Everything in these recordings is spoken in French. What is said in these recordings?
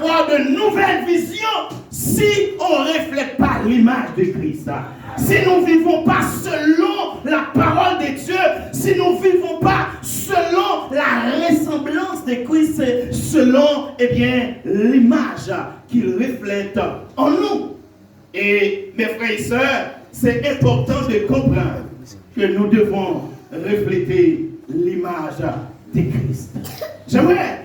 avoir de nouvelles visions si on ne reflète pas l'image de Christ. Si nous ne vivons pas selon la parole de Dieu, si nous ne vivons pas selon la ressemblance de Christ, selon l'image qu'il reflète en nous. Et mes frères et sœurs, c'est important de comprendre que nous devons refléter l'image de Christ. J'aimerais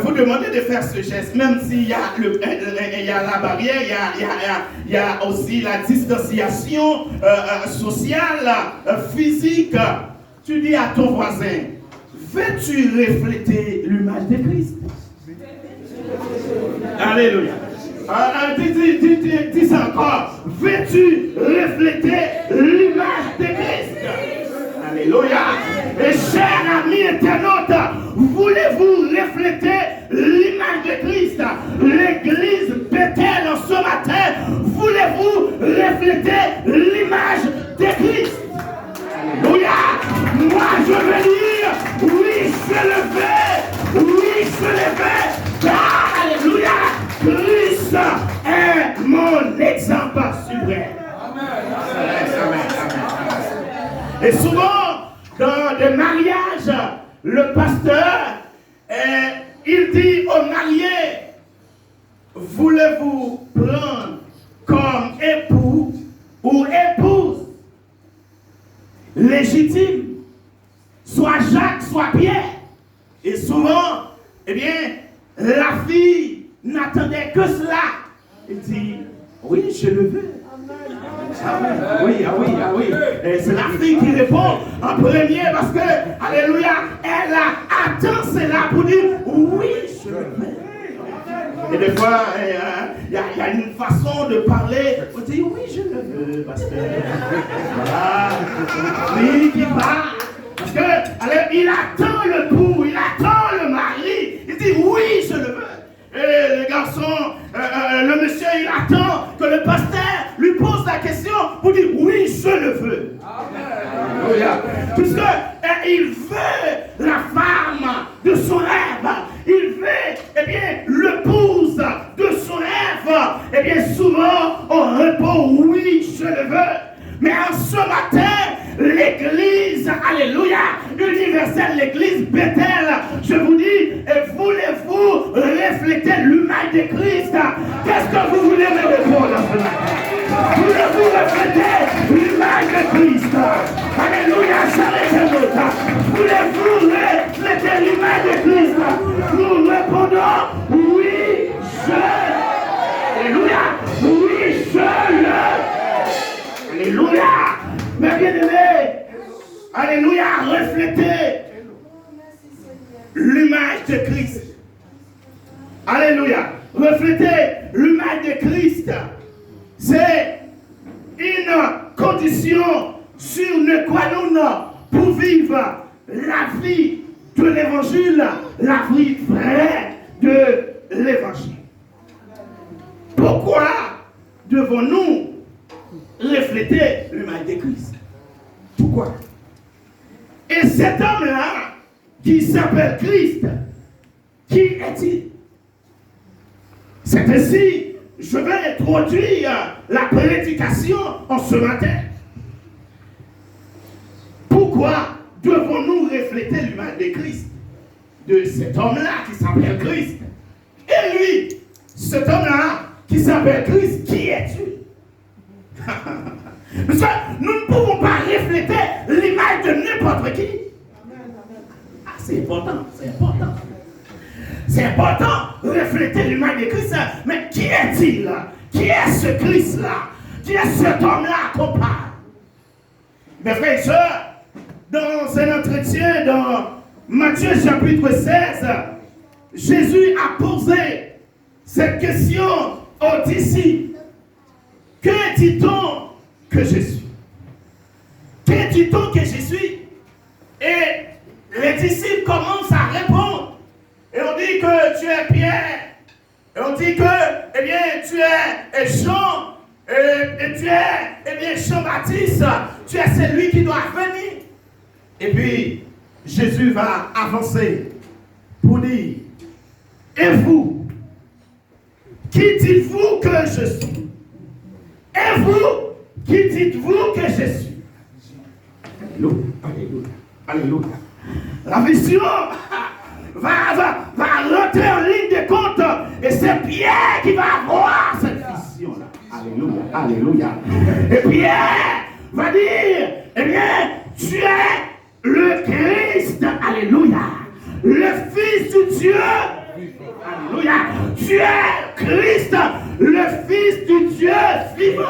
vous demander de faire ce geste, même s'il y a, il y a la barrière, il y a aussi la distanciation sociale, physique. Tu dis à ton voisin, veux-tu refléter l'image de Christ? Alléluia. Dis encore, veux-tu refléter l'image de Christ? Alléluia. Et chers amis internautes, voulez-vous refléter l'image de Christ? L'église Bethel en ce matin, voulez-vous refléter l'image de Christ? Alléluia. Moi je veux dire, oui je le fais, oui je le fais. Alléluia. Christ est mon exemple suprême. Amen. Et souvent, dans des mariages, le pasteur, il dit aux mariés, voulez-vous prendre comme époux ou épouse légitime, soit Jacques, soit Pierre. Et souvent, la fille n'attendait que cela. Il dit, oui, je le veux. Ah oui. Et c'est la fille qui répond en premier parce que, alléluia, elle attend cela pour dire, oui, je le veux. Et des fois, il y a une façon de parler. On dit, oui, je le veux, parce que, voilà, oui, qui parle. Parce que, il attend le bout, il attend le mari. Il dit, oui, je le veux. Et le garçon, le monsieur, il attend que le pasteur lui pose la question pour dire oui, je le veux. Amen. Puisque il veut la femme de son rêve. Il veut, l'épouse de son rêve. Souvent, on répond oui, je le veux. Mais en ce matin, l'église, alléluia, universelle, l'église Bethel, je vous dis, voulez-vous refléter l'image de Christ? Qu'est-ce que vous voulez me répondre ce matin? Voulez-vous refléter l'image de Christ? Alléluia, voulez-vous refléter l'image de Christ? Nous répondons, oui, alléluia, oui, alléluia. Mais bien aimé, alléluia, refléter l'image de Christ. Alléluia, refléter l'image de Christ. C'est une condition sur nous pour vivre la vie de l'évangile, la vie vraie de l'évangile. Pourquoi devons-nous refléter l'image de Christ? Pourquoi? Et cet homme-là, qui s'appelle Christ, qui est-il? C'est ainsi, je vais introduire la prédication en ce matin. Pourquoi devons-nous refléter l'image de Christ? De cet homme-là qui s'appelle Christ. Et lui, cet homme-là qui s'appelle Christ, qui es-tu? Parce que nous ne pouvons pas refléter l'image de n'importe qui. C'est important. C'est important de refléter l'image de Christ. Mais qui est-il? Qui est ce Christ-là? Qui est cet homme-là qu'on parle? Mes frères et sœurs, dans un entretien dans Matthieu chapitre 16, Jésus a posé cette question aux disciples. Que dit-on que je suis? Que dit-on que je suis? Et les disciples commencent à répondre. Et on dit que tu es Pierre. Et on dit que, tu es Jean. Et tu es, Jean-Baptiste. Tu es celui qui doit venir. Et puis, Jésus va avancer pour dire, et vous, que je suis? Et vous, qui dites-vous que je suis? Alléluia, alléluia, alléluia. La vision va rentrer en ligne de compte et c'est Pierre qui va avoir cette vision-là. Alléluia, alléluia. Et Pierre va dire, eh bien, tu es le Christ, alléluia, le Fils du Dieu, alléluia, tu es Christ, le Fils du Dieu vivant.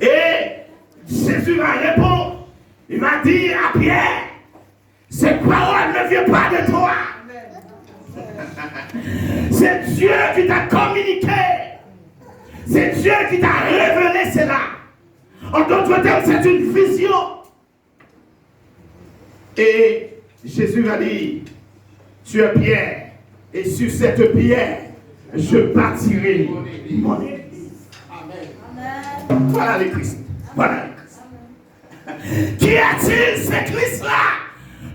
Et Jésus va répondre, il va dire à Pierre, ces paroles ne viennent pas de toi. C'est Dieu qui t'a communiqué. C'est Dieu qui t'a révélé cela. En d'autres termes, c'est une vision. Et Jésus va dire, tu es Pierre, et sur cette pierre, je bâtirai mon église. Amen. Voilà le Christ. Voilà le Christ. Qui est-il, ce Christ-là?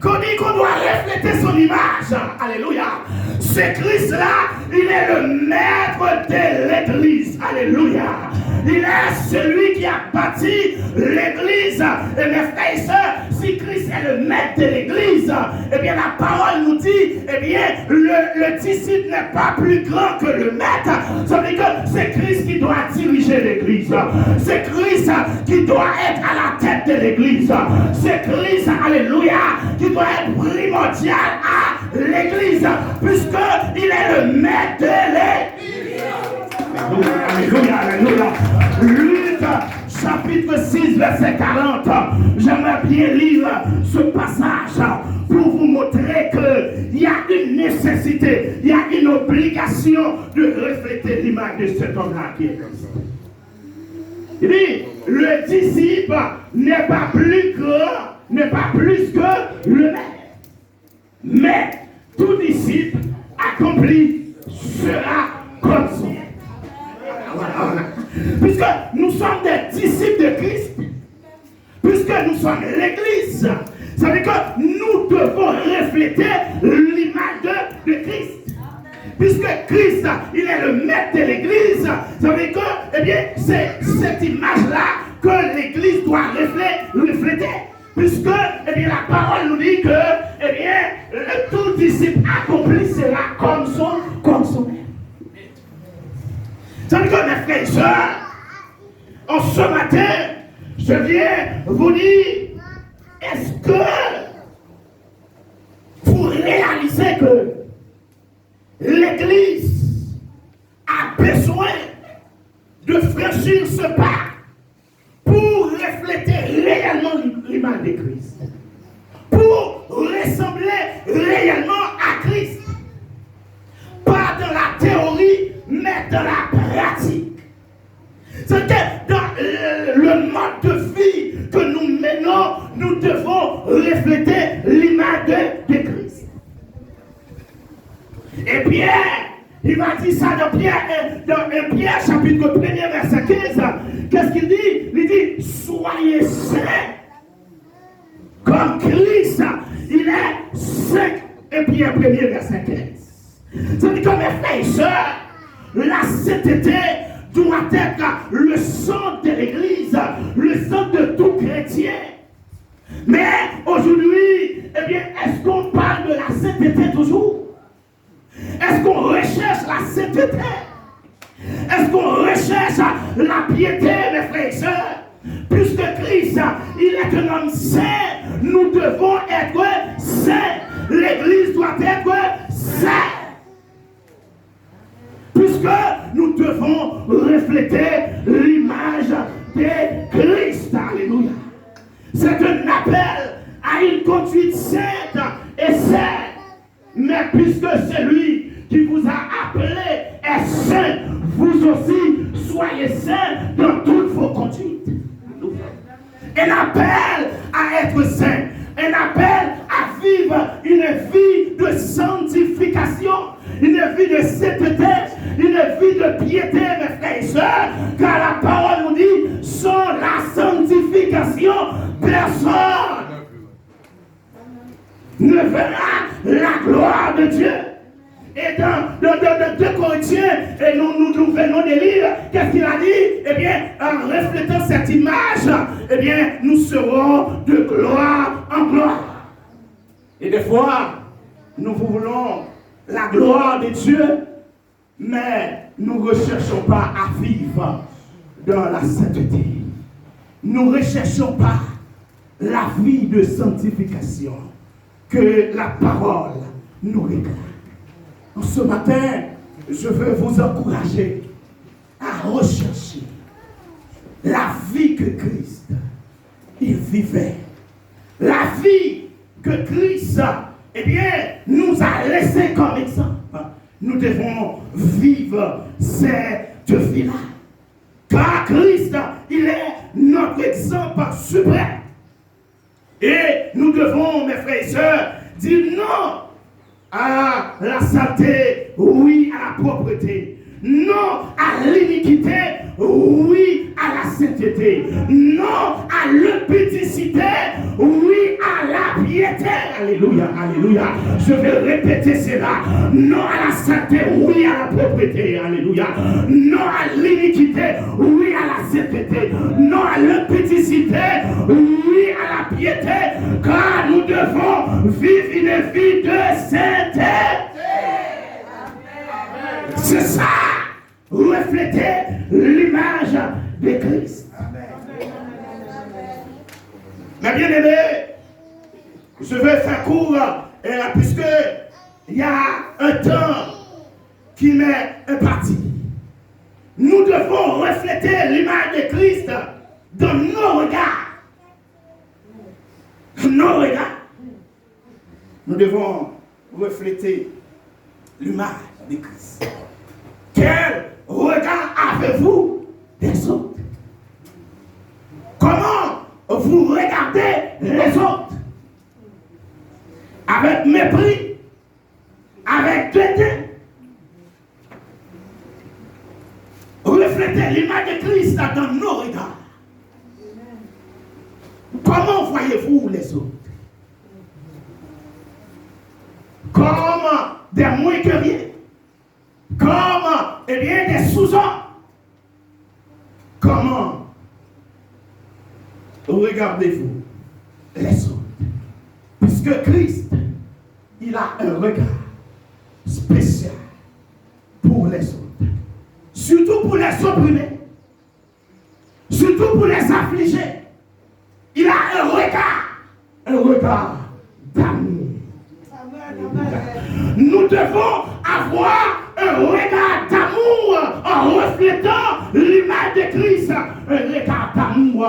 Qu'on dit qu'on doit refléter son image. Alléluia. Ce Christ-là, il est le maître de l'église. Alléluia. Il est celui qui a bâti l'église. Et mes frères et sœurs, si Christ est le maître de l'église, eh bien la parole nous dit, eh bien le disciple n'est pas plus grand que le maître. Ça veut dire que c'est Christ qui doit diriger l'église. C'est Christ qui doit être à la tête de l'église. C'est Christ, alléluia, qui doit être primordial à l'église, puisqu'il est le maître de l'église. Alléluia, alléluia. Luc, chapitre 6, verset 40. J'aimerais bien lire ce passage pour vous montrer qu'il y a une nécessité, il y a une obligation de refléter l'image de cet homme-là qui est comme ça. Il dit, le disciple n'est pas plus grand, n'est pas plus que le maître. Mais tout disciple accompli sera comme son maître. Puisque nous sommes des disciples de Christ, puisque nous sommes l'église, ça veut dire que nous devons refléter l'image de Christ. Puisque Christ, il est le maître de l'église, ça veut dire que, eh bien, c'est cette image-là que l'église doit refléter. Puisque, eh bien, la parole nous dit que, eh bien, tout disciple accompli sera comme son maître. Ça veut dire que mes frères et sœurs, en ce matin, je viens vous dire, est-ce que vous réalisez que l'Église a besoin de franchir ce pas pour refléter réellement l'image de Christ, pour ressembler réellement à Christ, pas dans la théorie, mais dans la pratique. C'est que dans le mode de vie que nous menons, nous devons refléter l'image de Christ. Et Pierre, il va dire ça dans Pierre chapitre 1 verset 15. Qu'est-ce qu'il dit? Il dit, soyez saints comme Christ, il est saint. Et Pierre 1 verset 15. Ça dit que mes frères et sœurs, la sainteté doit être le centre de l'église, le centre de tout chrétien. Mais aujourd'hui, eh bien, est-ce qu'on parle de la sainteté toujours? Est-ce qu'on recherche la sainteté? Est-ce qu'on recherche la piété, mes frères et sœurs? Puisque Christ, il est un homme saint, nous devons être saints. L'église doit être sainte. Puisque nous devons refléter l'image de Christ. Alléluia. C'est un appel à une conduite sainte et saine. Mais puisque celui qui vous a appelé est saint, vous aussi soyez saints dans toutes vos conduites. Un appel à être saint. Un appel à vivre une vie de sanctification, une vie de sainteté, une vie de piété, mes frères et sœurs, car la parole nous dit, sans la sanctification, personne ne verra la gloire de Dieu. Et dans 2 Corinthiens, et nous venons de lire, qu'est-ce qu'il a dit? Eh bien, en reflétant cette image, eh bien, nous serons de gloire en gloire. Et des fois, nous voulons la gloire de Dieu, mais nous ne recherchons pas à vivre dans la sainteté. Nous ne recherchons pas la vie de sanctification que la parole nous réclame. Ce matin, je veux vous encourager à rechercher la vie que Christ il vivait. La vie que Christ eh bien, nous a laissé comme exemple. Nous devons vivre cette vie-là. Car Christ, il est notre exemple suprême. Et nous devons, mes frères et sœurs, dire non à la saleté, oui à la propreté. Non à l'iniquité, oui à la sainteté. Non à l'impudicité, oui à la piété. Alléluia, alléluia. Je vais répéter cela. Non à la sainteté, oui à la propreté. Alléluia. Non à l'iniquité, oui à la sainteté. Non à l'impudicité, oui à la piété. Car nous devons vivre une vie de sainteté. C'est ça, refléter l'image de Christ. Mais bien aimé, je vais faire court, puisque il y a un temps qui m'est imparti. Nous devons refléter l'image de Christ dans nos regards. Nos regards. Nous devons refléter l'image de Christ. Quel regard avez-vous des autres? Comment vous regardez les autres? Avec mépris? Avec dédain? Reflétez l'image de Christ dans nos regards. Comment voyez-vous les autres? Comme des moins que rien? Comme, eh bien, des sous-hommes. Comment regardez-vous les autres? Puisque Christ, il a un regard spécial pour les autres. Surtout pour les opprimés. Surtout pour les affligés. Il a un regard d'amour. Nous devons avoir un regard d'amour en reflétant l'image de Christ. Un regard d'amour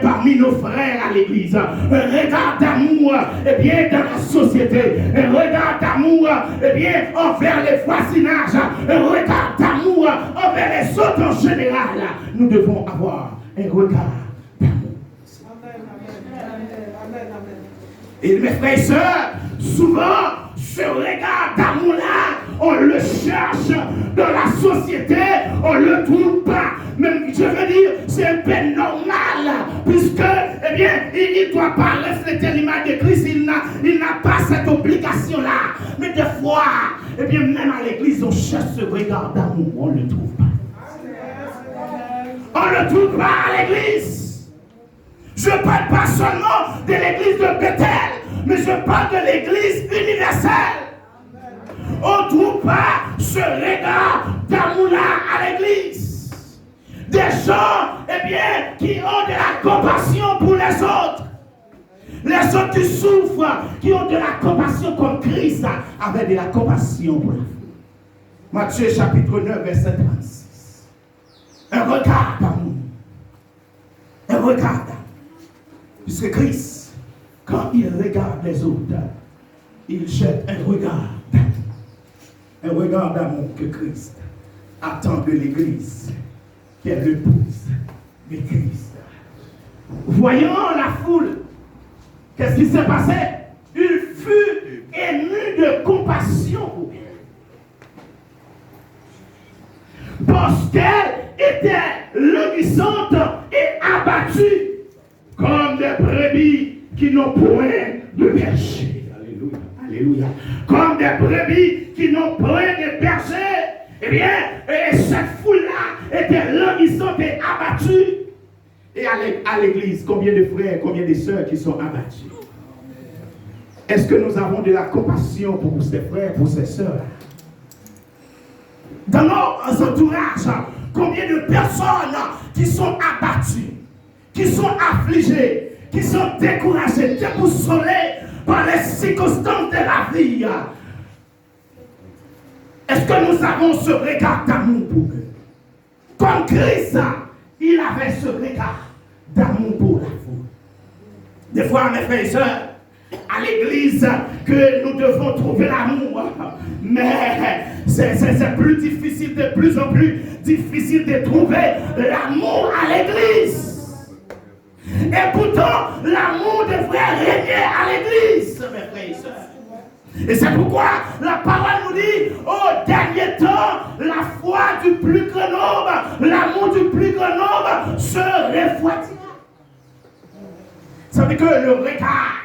parmi nos frères à l'église. Un regard d'amour bien dans la société. Un regard d'amour bien envers les voisinages. Un regard d'amour envers les autres en général. Nous devons avoir un regard d'amour. Et mes frères et sœurs, souvent, ce regard d'amour-là, on le cherche dans la société, on ne le trouve pas. Mais je veux dire, c'est un peu normal, puisque, eh bien, il ne doit pas refléter l'image de Christ, il n'a pas cette obligation-là. Mais des fois, eh bien, même à l'église, on cherche ce regard d'amour, on ne le trouve pas. On ne le trouve pas à l'église. Je ne parle pas seulement de l'église de Bethel, mais je parle de l'église universelle. On ne trouve pas ce regard d'amour-là à l'église. Des gens, eh bien, qui ont de la compassion pour les autres. Les autres qui souffrent, qui ont de la compassion comme Christ avait de la compassion pour la foule. Matthieu chapitre 9, verset 36. Un regard d'amour. Un regard d'amour. Puisque Christ, quand il regarde les autres, il jette un regard d'amour. Un regard d'amour que Christ attend de l'Église, qu'elle l'épouse de Christ. Voyant la foule, qu'est-ce qui s'est passé? Il fut ému de compassion pour elle. Parce qu'elle était languissante et abattue comme des brebis qui n'ont point de berger. Alléluia. Alléluia. Comme des brebis qui n'ont point de berger. Eh bien, cette foule-là était languissante et abattue. Et à l'église, combien de frères, combien de sœurs qui sont abattus? Est-ce que nous avons de la compassion pour ces frères, pour ces sœurs? Dans nos entourages, combien de personnes qui sont abattues, qui sont affligées, qui sont découragées, déboussolées par les circonstances de la vie? Est-ce que nous avons ce regard d'amour pour eux? Comme Christ, il avait ce regard d'amour pour la foule. Des fois, mes frères et sœurs, à l'église, que nous devons trouver l'amour. Mais c'est plus difficile, de plus en plus difficile de trouver l'amour à l'église. Et pourtant, l'amour devrait régner à l'église, mes frères et sœurs. Et c'est pourquoi la parole nous dit, au dernier temps, la foi du plus grand nombre, l'amour du plus grand nombre se refroidira. Ça veut dire que le regard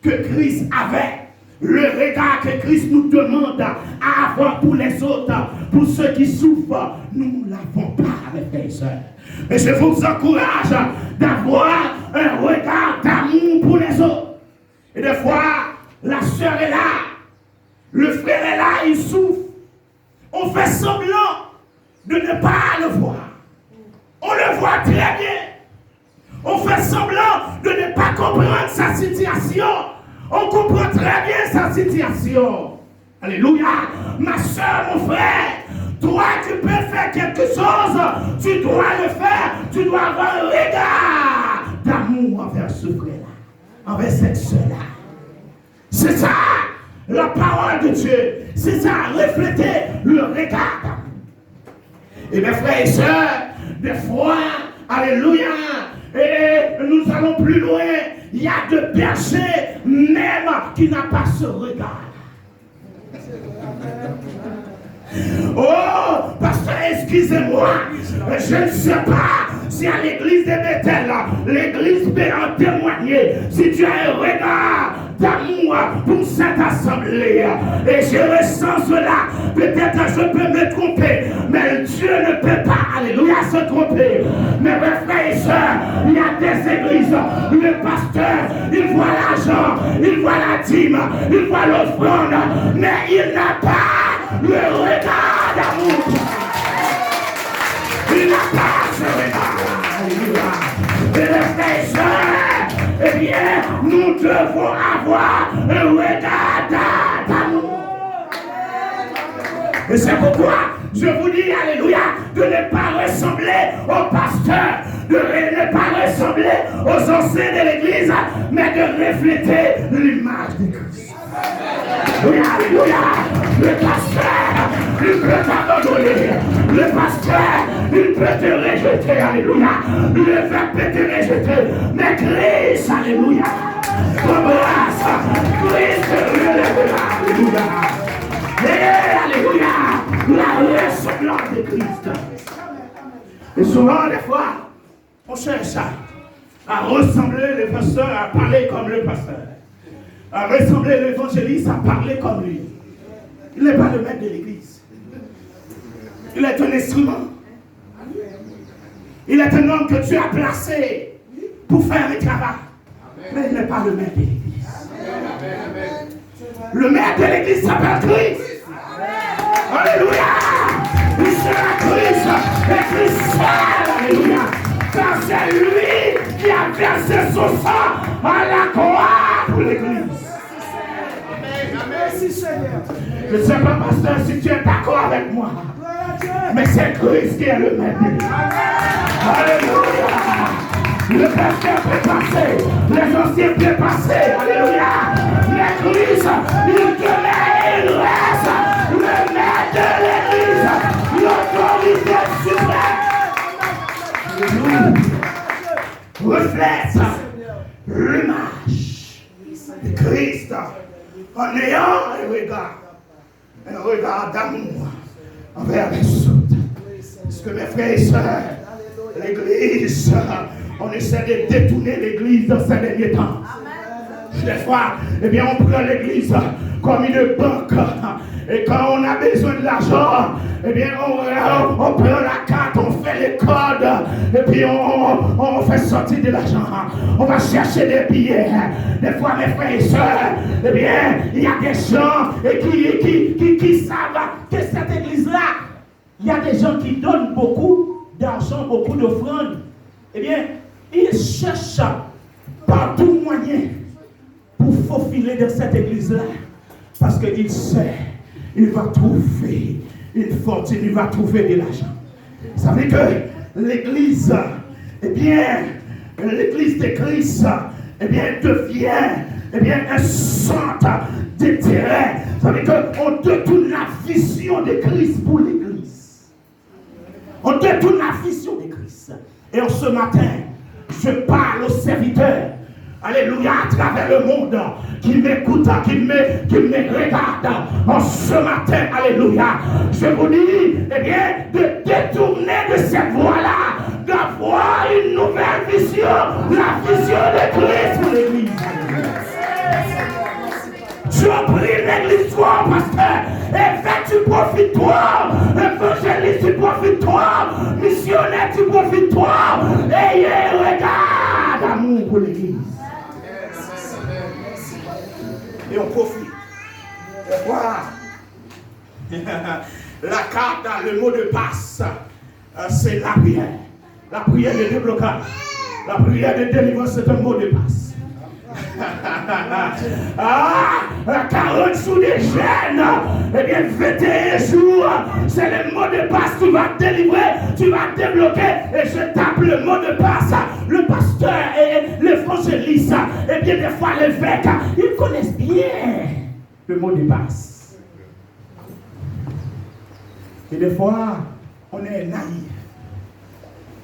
que Christ avait, le regard que Christ nous demande à avoir pour les autres, pour ceux qui souffrent, nous ne l'avons pas, mes frères et sœurs. Mais je vous encourage d'avoir un regard d'amour pour les autres. Et des fois, la sœur est là, le frère est là, il souffre. On fait semblant de ne pas le voir. On le voit très bien. On fait semblant de ne pas comprendre sa situation. On comprend très bien sa situation. Alléluia. Ma soeur, mon frère, toi, tu peux faire quelque chose. Tu dois le faire. Tu dois avoir un regard d'amour envers ce frère-là, envers cette soeur-là. C'est ça, la parole de Dieu. C'est ça, refléter le regard d'amour. Et mes frères et sœurs, des fois, alléluia, et nous allons plus loin. Il y a de bergers même qui n'ont pas ce regard. Oh, pasteur, excusez-moi, je ne sais pas si à l'église de Bethel, l'église peut en témoigner, si tu as un regard d'amour pour cette assemblée. Et je ressens cela. Peut-être je peux me tromper, mais Dieu ne peut pas, alléluia, se tromper. Mais mes frères et sœurs, il y a des églises, le pasteur, il voit l'argent, il voit la dîme, il voit l'offrande, mais il n'a pas le regard d'amour. Il n'a pas ce regard. Alléluia. Et les frères et sœurs, eh bien, nous devons avoir un regard d'amour. Et c'est pourquoi je vous dis, alléluia, de ne pas ressembler aux pasteurs, de ne pas ressembler aux anciens de l'église, mais de refléter l'image de Christ. Alléluia. Le pasteur, il peut t'abandonner. Le pasteur, il peut te rejeter. Alléluia. Le verbe peut te rejeter. Mais Christ, alléluia, t'embrasse. Christ te relèvera. Alléluia. Et alléluia, la ressemblance de Christ. Et souvent, des fois, on cherche à ressembler le pasteur, à parler comme le pasteur. À ressembler l'évangéliste, à parler comme lui. Il n'est pas le maître de l'église. Il est un instrument. Il est un homme que Dieu a placé pour faire le travail. Mais il n'est pas le maître de l'église. Le maître de l'église s'appelle Christ. Alléluia. Il sera Christ. Et Christ seul. Alléluia. Car c'est lui qui a versé son sang à la croix pour l'église. Merci Seigneur. Je ne sais pas, pasteur, si tu es d'accord avec moi. Mais c'est Christ qui est le maître. Alléluia. Le pasteur peut passer. Les anciens peuvent passer. Alléluia. Mais Christ, il demeure et il reste le maître de l'église. L'autorité suprême. Reflète l'image de Christ en ayant un regard d'amour envers les autres. Parce que mes frères et sœurs, l'église, on essaie de détourner l'église dans ces derniers temps. Des fois, eh bien, on prend l'église comme une banque. Et quand on a besoin de l'argent, eh bien, on prend la carte, on fait les codes, et puis on fait sortir de l'argent. On va chercher des billets. Des fois, mes frères et sœurs, eh bien, il y a des gens qui savent que cette église-là, il y a des gens qui donnent beaucoup d'argent, beaucoup d'offrandes. Eh bien, ils cherchent par tout moyen pour faufiler dans cette église-là. Parce qu'il sait, il va trouver une fortune, il va trouver de l'argent. Ça veut dire que l'église, eh bien, l'église de Christ, eh bien, devient, eh bien, un centre d'intérêt. Ça veut dire qu'on détourne la vision de Christ pour l'église. On détourne la vision de Christ. Et en ce matin, je parle aux serviteurs. Alléluia, à travers le monde, qui m'écoute, qui me regarde en ce matin, alléluia. Je vous dis, eh bien, de détourner de cette voie-là, d'avoir une nouvelle vision, la vision de Christ pour l'église. Je prie l'église, toi, pasteur, évêque, tu profites, toi, évangéliste, tu profites, toi, missionnaire, tu profites, toi, et regarde, amour pour l'église. Et on profite. Et voilà. La carte, le mot de passe, c'est la prière. La prière de déblocage. La prière de délivrance, c'est un mot de passe. 40 sous des jeunes, eh bien 21 jours, c'est le mot de passe. Tu vas délivrer, tu vas débloquer. Et je tape le mot de passe. Le pasteur et l'évangéliste, et bien des fois l'évêque, ils connaissent bien le mot de passe. Et des fois, on est naïf.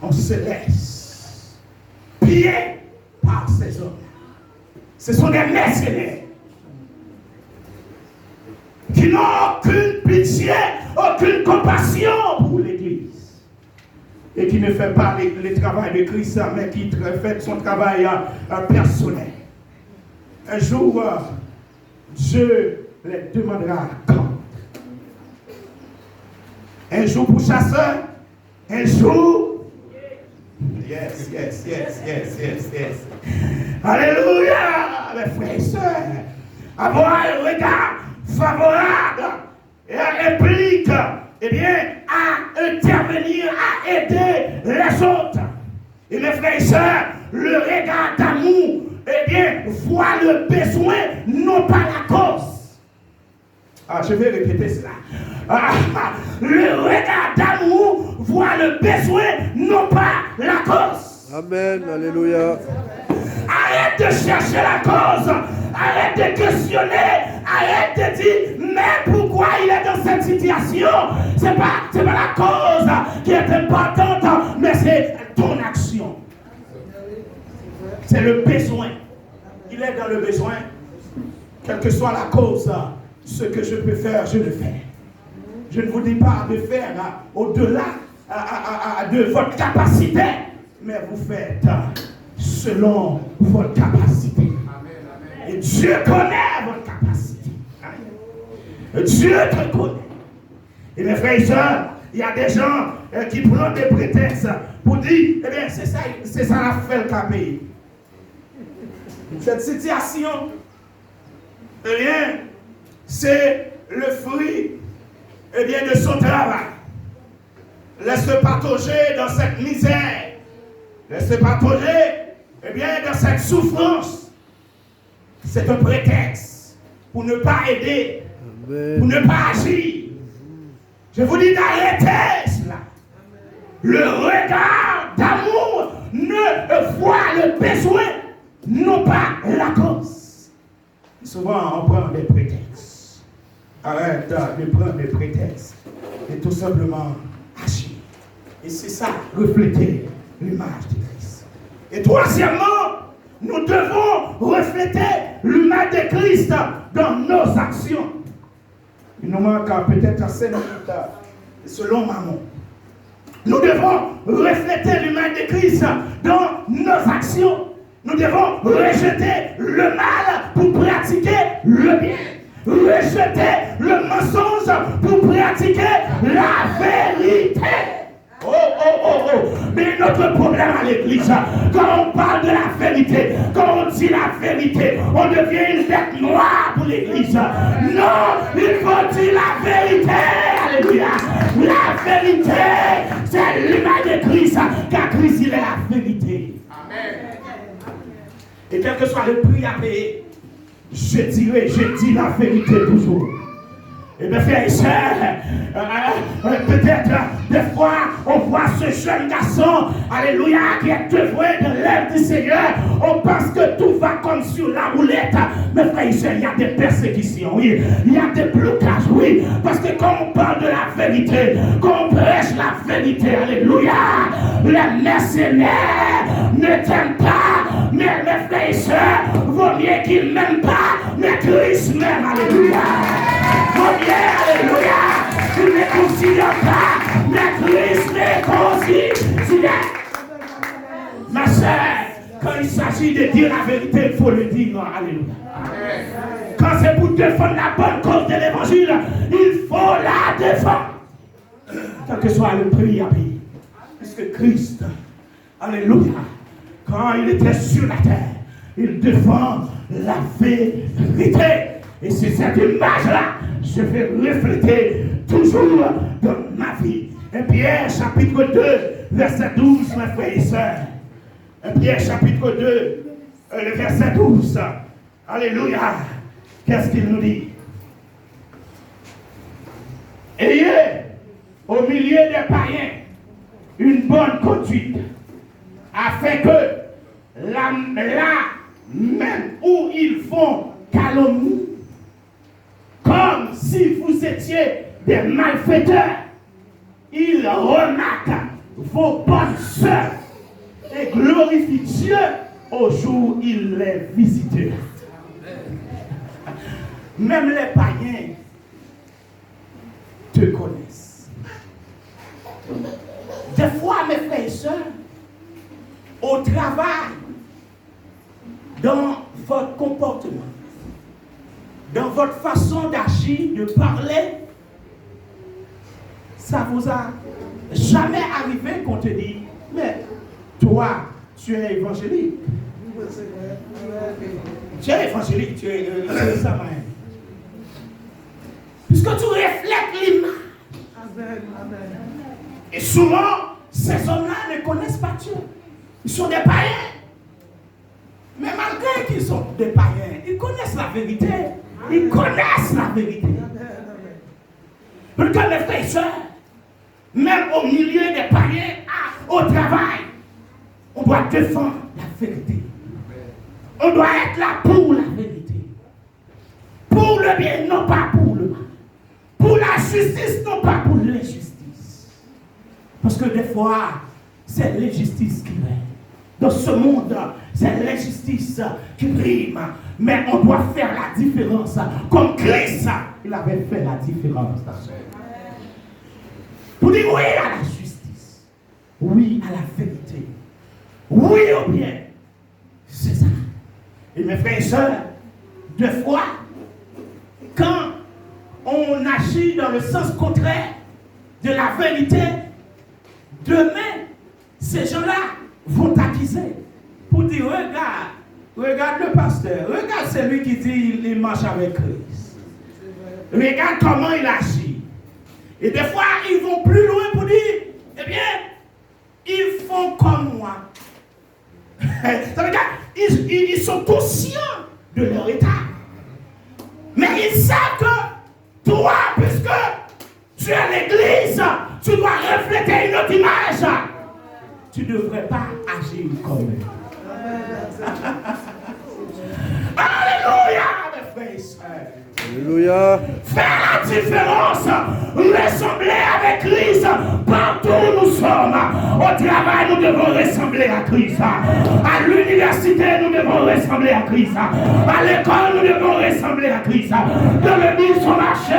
On se laisse piller par ces hommes. Ce sont des mercenaires qui n'ont aucune pitié, aucune compassion pour l'Église. Et qui ne fait pas le travail de Christ, mais qui fait son travail personnel. Un jour, Dieu les demandera quand. Un jour pour chasseur, un jour. Yes. Alléluia, mes frères et sœurs. Avoir un regard favorable implique, eh bien, à intervenir, à aider les autres. Et mes frères et sœurs, le regard d'amour, eh bien, voit le besoin, non pas la cause. Je vais répéter cela. Le regard d'amour voit le besoin, non pas la cause. Amen, alléluia. Arrête de chercher la cause. Arrête de questionner. Arrête de dire, mais pourquoi il est dans cette situation? C'est pas la cause qui est importante, mais c'est ton action. C'est le besoin. Il est dans le besoin. Quelle que soit la cause, ce que je peux faire, je le fais. Je ne vous dis pas de faire au-delà de votre capacité, mais vous faites selon votre capacité. Et Dieu connaît votre capacité. Dieu te connaît. Et mes frères et sœurs, il y a des gens qui prennent des prétextes pour dire, eh bien, c'est ça la fait le pays. Cette situation, eh bien, c'est le fruit, eh bien, de son travail. Laisse-le patauger dans cette misère. Laisse-le patauger, eh bien, dans cette souffrance. C'est un prétexte pour ne pas aider, pour ne pas agir. Je vous dis d'arrêter cela. Le regard d'amour ne voit le besoin, non pas la cause. Souvent, on prend des prétextes. Arrête de prendre des prétextes et tout simplement agir. Et c'est ça, refléter l'image de Christ. Et troisièmement, nous devons refléter l'image de Christ dans nos actions. Il nous manque peut-être 5 minutes selon Maman. Nous devons refléter l'image de Christ dans nos actions. Nous devons rejeter le mal pour pratiquer le bien. rejeter le mensonge pour pratiquer la vérité. Mais notre problème à l'église, quand on parle de la vérité, quand on dit la vérité, on devient une bête noire pour l'église. Non, il faut dire la vérité. Alléluia. La vérité, c'est l'image de Christ, car Christ, il est la vérité. Amen. Et quel que soit le prix à payer, je dis la vérité toujours. Et mes frères et sœurs, peut-être des fois on voit ce jeune garçon, alléluia, qui est devoué de l'œuvre du Seigneur. On pense que tout va comme sur la roulette. Mes frères et sœurs, il y a des persécutions, oui. Il y a des blocages, oui. Parce que quand on parle de la vérité, quand on prêche la vérité, alléluia, les mercenaires ne t'aiment pas. Mais mes frères et sœurs, vaut mieux qu'ils ne m'aiment pas, mais Christ m'aime, alléluia. Alléluia, tu ne considères pas, mais Christ me considère. Ma soeur, quand il s'agit de dire la vérité, il faut le dire, alléluia. Quand c'est pour défendre la bonne cause de l'évangile, il faut la défendre. Quel que soit le prix à payer. Puisque Christ, alléluia, quand il était sur la terre, il défend la vérité. Et c'est cette image-là je vais refléter toujours dans ma vie. Et Pierre chapitre 2, verset 12, mes frères et sœurs. Et Pierre chapitre 2, le verset 12. Alléluia. Qu'est-ce qu'il nous dit? Ayez au milieu des païens une bonne conduite, afin que là même où ils font calomnie, comme si vous étiez des malfaiteurs, ils remarquent vos bonnes sœurs et glorifient Dieu au jour où il les visite. Même les païens te connaissent. Des fois, mes frères et sœurs, au travail, dans votre comportement, dans votre façon d'agir, de parler, ça vous a jamais arrivé qu'on te dise, mais toi, tu es évangélique. Tu es évangélique, tu es samaritain. Puisque tu reflètes l'image. Et souvent, ces hommes-là ne connaissent pas Dieu. Ils sont des païens. Mais malgré qu'ils sont des païens, ils connaissent la vérité. Ils connaissent la vérité. Parce que mes frères et sœurs, même au milieu des païens, au travail, on doit défendre la vérité. On doit être là pour la vérité. Pour le bien, non pas pour le mal. Pour la justice, non pas pour l'injustice. Parce que des fois, c'est l'injustice qui règne. Dans ce monde, c'est l'injustice qui prime. Mais on doit faire la différence. Comme Christ, il avait fait la différence. Pour dire oui à la justice. Oui à la vérité. Oui au bien. C'est ça. Et mes frères et sœurs, des fois, quand on agit dans le sens contraire de la vérité, demain, ces gens-là vont t'accuser pour dire, regarde le pasteur, regarde celui qui dit il marche avec Christ. Regarde comment il agit. Et des fois, ils vont plus loin pour dire, eh bien, ils font comme moi. Ça veut dire, ils sont conscients de leur état. Mais ils savent que toi, puisque tu es l'église, tu dois refléter une autre image. Tu ne devrais pas agir comme eux. Alléluia, mes frères et sœurs. Alléluia. Faire la différence, ressembler avec Christ partout où nous sommes. Au travail, nous devons ressembler à Christ. À l'université, nous devons ressembler à Christ. À l'école, nous devons ressembler à Christ. Dans le bus, on marche,